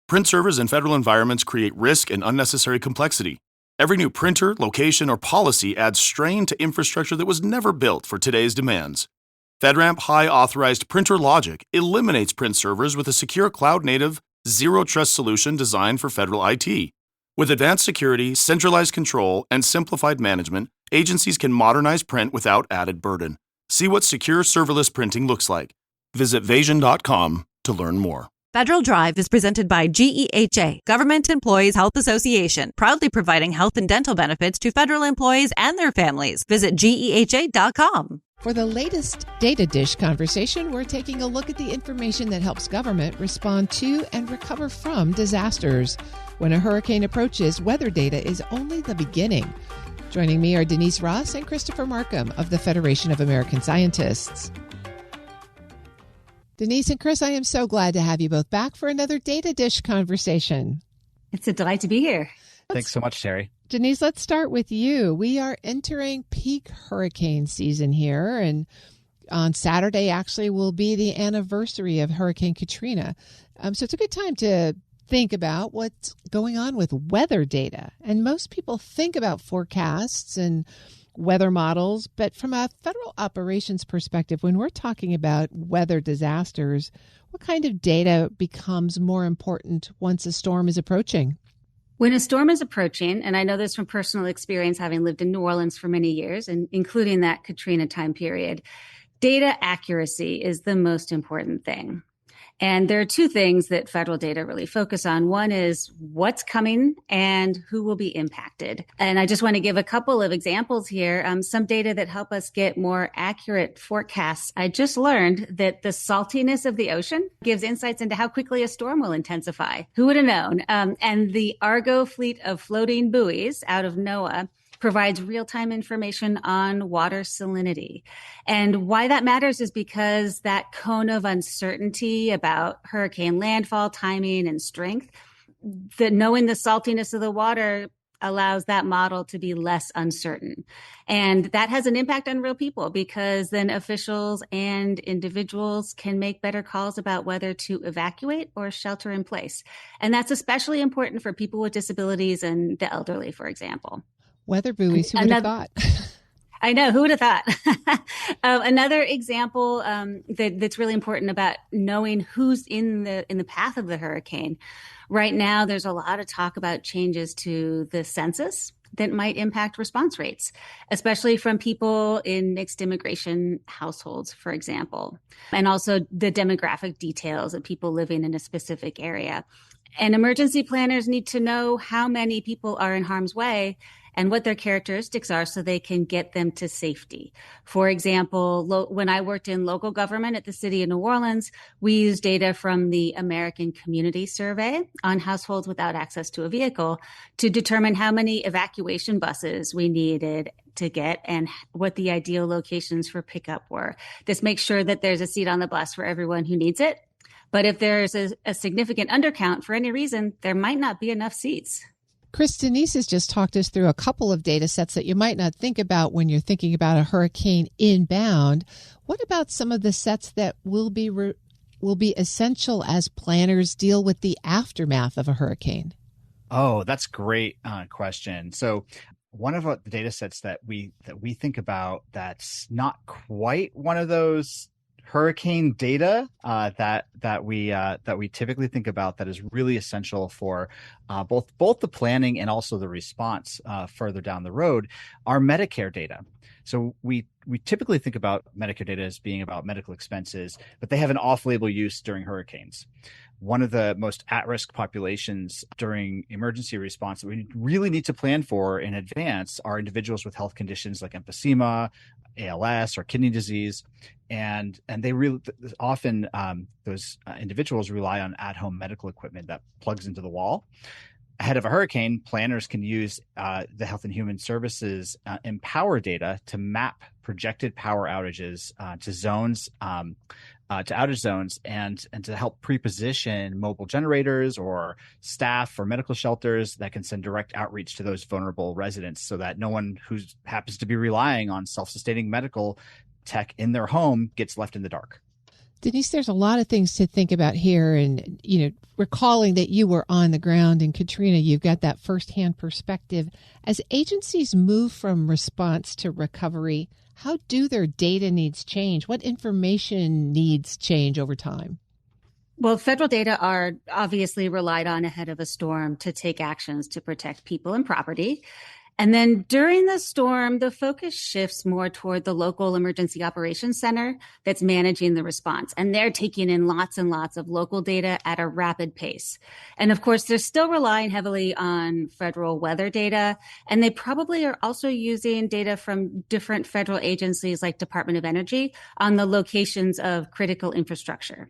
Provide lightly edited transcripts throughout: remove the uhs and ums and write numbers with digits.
Print servers in federal environments create risk and unnecessary complexity. Every new printer, location, or policy adds strain to infrastructure that was never built for today's demands. FedRAMP High Authorized Printer Logic eliminates print servers with a secure cloud-native, zero-trust solution designed for federal IT. With advanced security, centralized control, and simplified management, agencies can modernize print without added burden. See what secure serverless printing looks like. Visit Vasion.com to learn more. Federal Drive is presented by GEHA, Government Employees Health Association, proudly providing health and dental benefits to federal employees and their families. Visit GEHA.com. For the latest Data Dish conversation, we're taking a look at the information that helps government respond to and recover from disasters. When a hurricane approaches, weather data is only the beginning. Joining me are Denice Ross and Christopher Marcum of the Federation of American Scientists. Denice and Chris, I am so glad to have you both back for another Data Dish conversation. It's a delight to be here. Thanks so much, Terry. Denice, let's start with you. We are entering peak hurricane season here, and on Saturday actually will be the anniversary of Hurricane Katrina. So it's a good time to think about what's going on with weather data. And most people think about forecasts and weather models, but from a federal operations perspective, when we're talking about weather disasters, what kind of data becomes more important once a storm is approaching? When a storm is approaching, and I know this from personal experience, having lived in New Orleans for many years, and including that Katrina time period, data accuracy is the most important thing. And there are two things that federal data really focus on. One is what's coming and who will be impacted. And I just want to give a couple of examples here. Some data that help us get more accurate forecasts. I just learned that the saltiness of the ocean gives insights into how quickly a storm will intensify. Who would have known? And the Argo fleet of floating buoys out of NOAA provides real-time information on water salinity. And why that matters is because that cone of uncertainty about hurricane landfall, timing, and strength, that knowing the saltiness of the water allows that model to be less uncertain. And that has an impact on real people because then officials and individuals can make better calls about whether to evacuate or shelter in place. And that's especially important for people with disabilities and the elderly, for example. Weather buoys, who would have thought? I know, who would have thought? Another example that's really important about knowing who's in the path of the hurricane. Right now, there's a lot of talk about changes to the census that might impact response rates, especially from people in mixed immigration households, for example, and also the demographic details of people living in a specific area. And emergency planners need to know how many people are in harm's way and what their characteristics are so they can get them to safety. For example, when I worked in local government at the city of New Orleans, we used data from the American Community Survey on households without access to a vehicle to determine how many evacuation buses we needed to get and what the ideal locations for pickup were. This makes sure that there's a seat on the bus for everyone who needs it. But if there's a significant undercount for any reason, there might not be enough seats. Chris, Denice has just talked us through a couple of data sets that you might not think about when you're thinking about a hurricane inbound. What about some of the sets that will be essential as planners deal with the aftermath of a hurricane? Oh, that's a great question. So one of the data sets that we think about that's not quite one of those hurricane data that we typically think about that is really essential for both the planning and also the response further down the road are Medicare data. So we typically think about Medicare data as being about medical expenses, but they have an off-label use during hurricanes. One of the most at-risk populations during emergency response that we really need to plan for in advance are individuals with health conditions like emphysema, ALS, or kidney disease. And they really often, those individuals rely on at-home medical equipment that plugs into the wall. Ahead of a hurricane, planners can use the Health and Human Services Empower data to map projected power outages to zones, to outage zones, and to help pre-position mobile generators or staff or medical shelters that can send direct outreach to those vulnerable residents so that no one who happens to be relying on self-sustaining medical tech in their home gets left in the dark. Denice, there's a lot of things to think about here. And, recalling that you were on the ground in Katrina, you've got that firsthand perspective. As agencies move from response to recovery, how do their data needs change? What information needs change over time? Well, federal data are obviously relied on ahead of a storm to take actions to protect people and property. And then during the storm, the focus shifts more toward the local emergency operations center that's managing the response. And they're taking in lots and lots of local data at a rapid pace. And of course, they're still relying heavily on federal weather data. And they probably are also using data from different federal agencies like Department of Energy on the locations of critical infrastructure.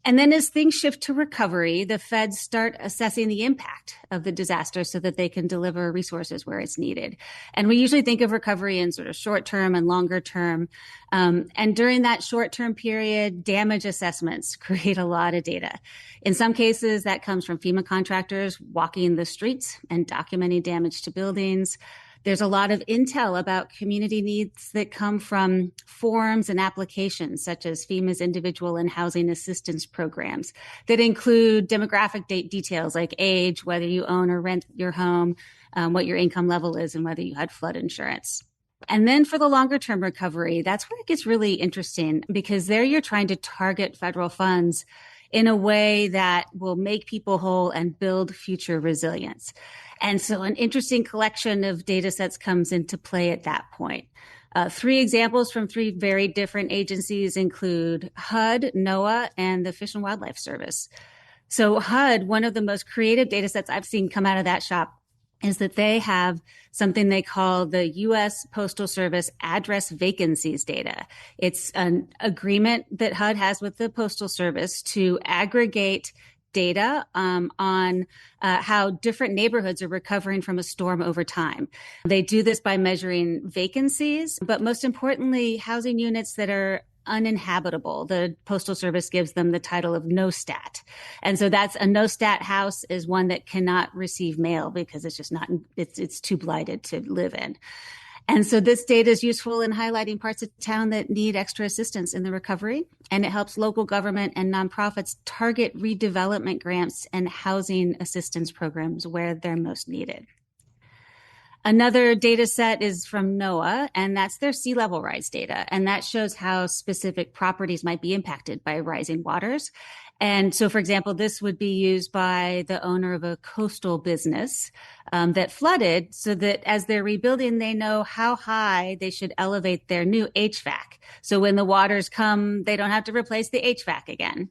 And then as things shift to recovery, the feds start assessing the impact of the disaster so that they can deliver resources where it's needed. And we usually think of recovery in sort of short term and longer term. And during that short term period, damage assessments create a lot of data. In some cases, that comes from FEMA contractors walking the streets and documenting damage to buildings. There's a lot of intel about community needs that come from forms and applications, such as FEMA's individual and housing assistance programs that include demographic details like age, whether you own or rent your home, what your income level is, and whether you had flood insurance. And then for the longer term recovery, that's where it gets really interesting, because there you're trying to target federal funds in a way that will make people whole and build future resilience. And so an interesting collection of data sets comes into play at that point. 3 examples from 3 very different agencies include HUD, NOAA, and the Fish and Wildlife Service. So HUD, one of the most creative data sets I've seen come out of that shop, is that they have something they call the U.S. Postal Service address vacancies data. It's an agreement that HUD has with the Postal Service to aggregate data on how different neighborhoods are recovering from a storm over time. They do this by measuring vacancies, but most importantly, housing units that are uninhabitable. The Postal Service gives them the title of no stat. And so that's a no stat house is one that cannot receive mail because it's just not, it's too blighted to live in. And so this data is useful in highlighting parts of town that need extra assistance in the recovery. And it helps local government and nonprofits target redevelopment grants and housing assistance programs where they're most needed. Another data set is from NOAA, and that's their sea level rise data. And that shows how specific properties might be impacted by rising waters. And so, for example, this would be used by the owner of a coastal business that flooded so that as they're rebuilding, they know how high they should elevate their new HVAC. So when the waters come, they don't have to replace the HVAC again.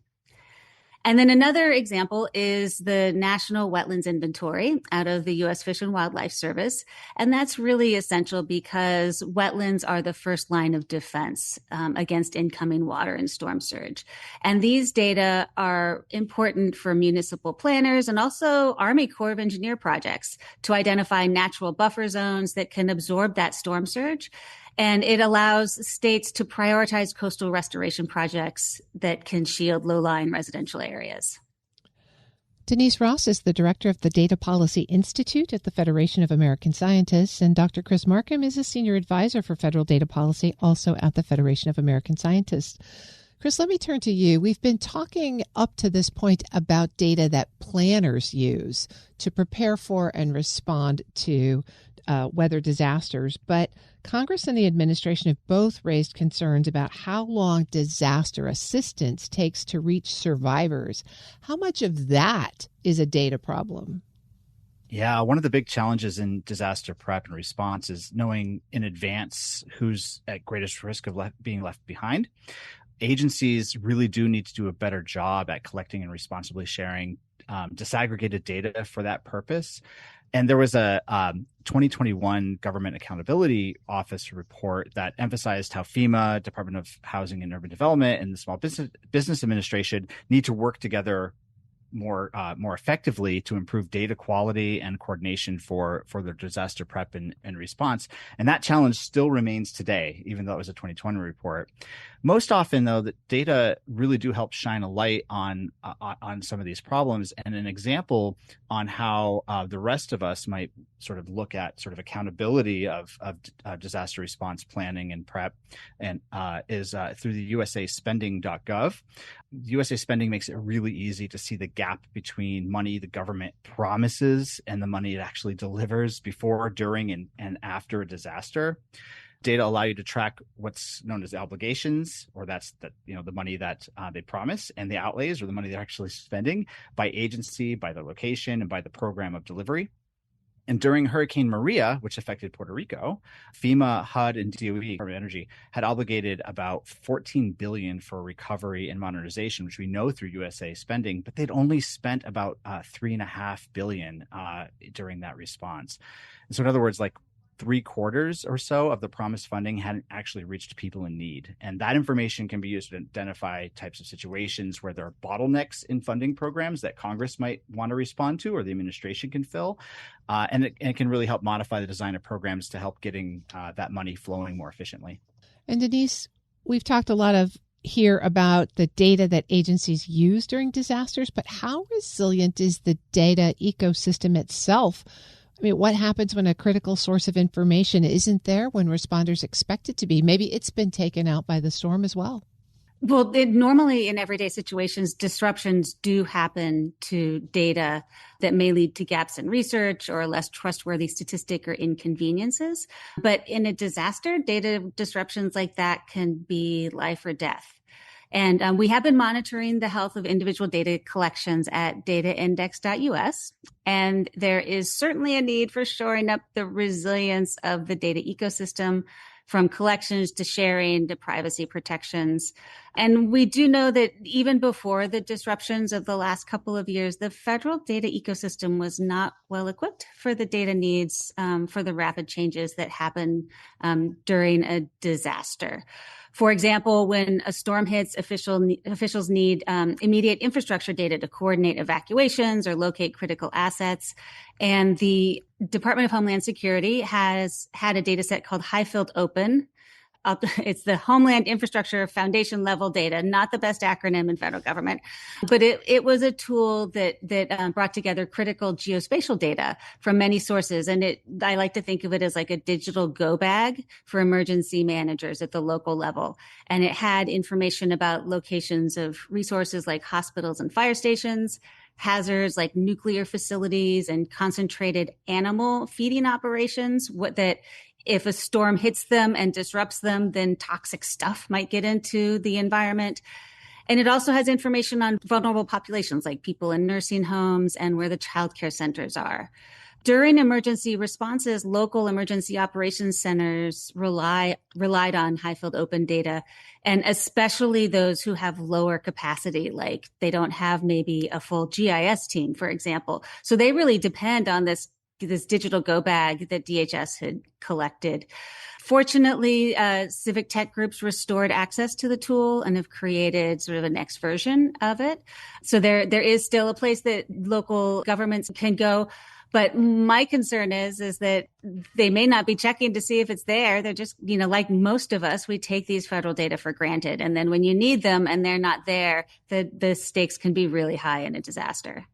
And then another example is the National Wetlands Inventory out of the U.S. Fish and Wildlife Service. And that's really essential because wetlands are the first line of defense against incoming water and storm surge. And these data are important for municipal planners and also Army Corps of Engineer projects to identify natural buffer zones that can absorb that storm surge. And it allows states to prioritize coastal restoration projects that can shield low-lying residential areas. Denice Ross is the director of the Data Policy Institute at the Federation of American Scientists, and Dr. Chris Marcum is a senior advisor for federal data policy, also at the Federation of American Scientists. Chris, let me turn to you. We've been talking up to this point about data that planners use to prepare for and respond to weather disasters, but Congress and the administration have both raised concerns about how long disaster assistance takes to reach survivors. How much of that is a data problem? Yeah, one of the big challenges in disaster prep and response is knowing in advance who's at greatest risk of being left behind. Agencies really do need to do a better job at collecting and responsibly sharing disaggregated data for that purpose. And there was a 2021 Government Accountability Office report that emphasized how FEMA, Department of Housing and Urban Development, and the Small Business Administration need to work together more effectively to improve data quality and coordination for their disaster prep and response. And that challenge still remains today, even though it was a 2020 report. Most often, though, the data really do help shine a light on some of these problems, and an example on how the rest of us might sort of look at sort of accountability of disaster response planning and prep, and is through the usaspending.gov. USA Spending makes it really easy to see the gap between money the government promises and the money it actually delivers before, during, and after a disaster. Data allow you to track what's known as obligations, or that's the money that they promise, and the outlays, or the money they're actually spending, by agency, by the location, and by the program of delivery. And during Hurricane Maria, which affected Puerto Rico, FEMA, HUD, and DOE, Department of Energy, had obligated about $14 billion for recovery and modernization, which we know through USA Spending, but they'd only spent about $3.5 billion during that response. And so in other words, like 3/4 or so of the promised funding hadn't actually reached people in need. And that information can be used to identify types of situations where there are bottlenecks in funding programs that Congress might want to respond to, or the administration can fill. And it can really help modify the design of programs to help getting that money flowing more efficiently. And Denice, we've talked a lot here about the data that agencies use during disasters, but how resilient is the data ecosystem itself? I mean, what happens when a critical source of information isn't there when responders expect it to be? Maybe it's been taken out by the storm as well. Well, normally in everyday situations, disruptions do happen to data that may lead to gaps in research or a less trustworthy statistic or inconveniences. But in a disaster, data disruptions like that can be life or death. And we have been monitoring the health of individual data collections at dataindex.us. And there is certainly a need for shoring up the resilience of the data ecosystem, from collections to sharing to privacy protections. And we do know that even before the disruptions of the last couple of years, the federal data ecosystem was not well equipped for the data needs for the rapid changes that happen during a disaster. For example, when a storm hits, officials need immediate infrastructure data to coordinate evacuations or locate critical assets. And the Department of Homeland Security has had a data set called Highfield Open. It's the Homeland Infrastructure Foundation level data, not the best acronym in federal government, but it was a tool that brought together critical geospatial data from many sources. And I like to think of it as like a digital go bag for emergency managers at the local level. And it had information about locations of resources like hospitals and fire stations, hazards like nuclear facilities and concentrated animal feeding operations, if a storm hits them and disrupts them, then toxic stuff might get into the environment. And it also has information on vulnerable populations like people in nursing homes and where the childcare centers are. During emergency responses, local emergency operations centers relied on Highfield Open data, and especially those who have lower capacity, like they don't have maybe a full GIS team, for example. So they really depend on this digital go bag that DHS had collected. Fortunately, civic tech groups restored access to the tool and have created sort of a next version of it. So there is still a place that local governments can go. But my concern is that they may not be checking to see if it's there. They're just, like most of us, we take these federal data for granted. And then when you need them and they're not there, the stakes can be really high in a disaster.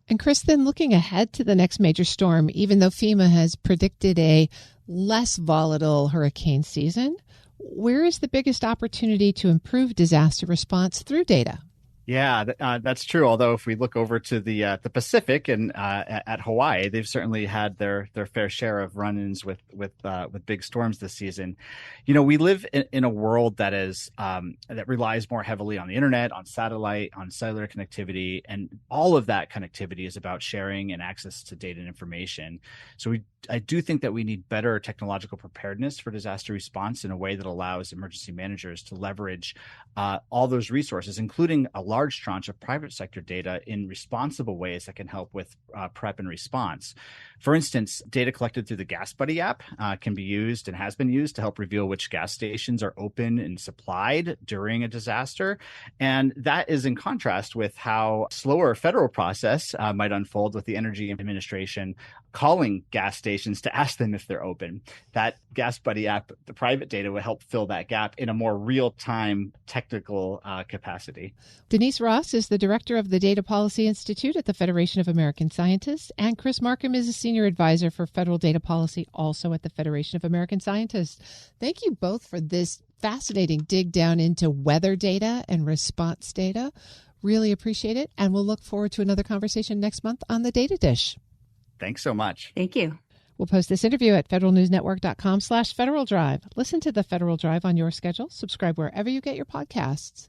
And Chris, then looking ahead to the next major storm, even though FEMA has predicted a less volatile hurricane season, where is the biggest opportunity to improve disaster response through data? Yeah, that's true. Although if we look over to the Pacific and at Hawaii, they've certainly had their fair share of run-ins with big storms this season. We live in a world that relies more heavily on the internet, on satellite, on cellular connectivity, and all of that connectivity is about sharing and access to data and information. So I do think that we need better technological preparedness for disaster response in a way that allows emergency managers to leverage all those resources, including a large large tranche of private sector data in responsible ways that can help with prep and response. For instance, data collected through the Gas Buddy app can be used and has been used to help reveal which gas stations are open and supplied during a disaster. And that is in contrast with how slower federal process might unfold with the Energy Administration calling gas stations to ask them if they're open. That Gas Buddy app, the private data, would help fill that gap in a more real-time technical capacity. Denice Ross is the director of the Data Policy Institute at the Federation of American Scientists, and Chris Marcum is a senior advisor for federal data policy, also at the Federation of American Scientists. Thank you both for this fascinating dig down into weather data and response data. Really appreciate it, and we'll look forward to another conversation next month on the Data Dish. Thanks so much. Thank you. We'll post this interview at federalnewsnetwork.com/Federal Drive. Listen to the Federal Drive on your schedule. Subscribe wherever you get your podcasts.